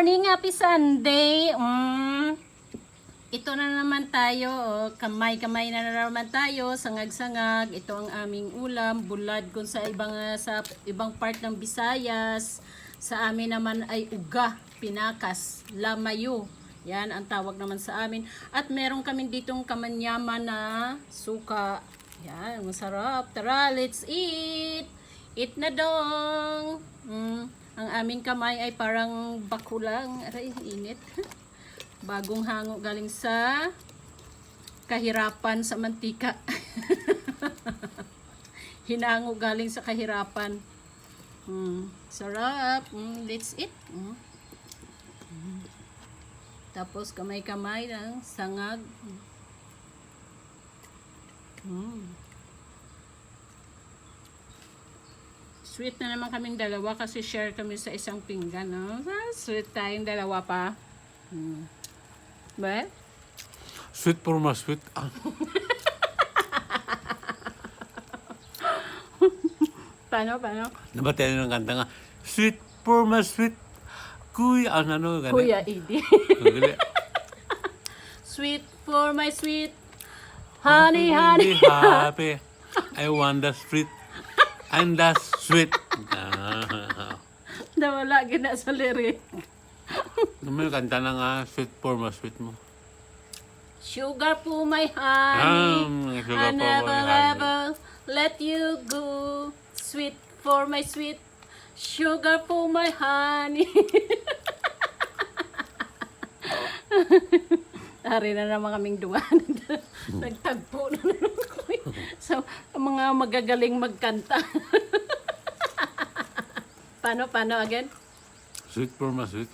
morning, happy Sunday. Ito na naman tayo, kamay-kamay na naman tayo, sangag-sangag. Ito ang aming ulam, bulad kung sa ibang part ng Visayas. Sa amin naman ay uga, pinakas, lamayo. Yan ang tawag naman sa amin. At meron kami ditong kamanyaman na suka. Yan, masarap. Tara, let's eat! Eat na dong! Ang aming kamay ay parang bakulang. Aray, init. Bagong hango galing sa kahirapan sa mantika. Hinango galing sa kahirapan. Sarap. Let's eat. Tapos kamay-kamay ng sangag. Sweet na naman kaming dalawa kasi share kami sa isang pinggan. No? Sweet tayong dalawa pa. Ba? Sweet for my sweet. Paano? Nabatayan ng kanta nga. Sweet for my sweet. Kuya, ano? Ganun. Kuya Edie. Sweet for my sweet. Honey. Happy. I want the sweet. And the sweet. Nawala gina sa lirik. May kanta na nga, sweet for my sweet mo. Sugar po my honey. Sugar I for never my honey. ever let you go. Sweet for my sweet. Sugar for my honey. Ari na naman kaming duwan. Nagtagpo na naman kami. So, mga magagaling magkanta. Paano again? Sweet for my sweet.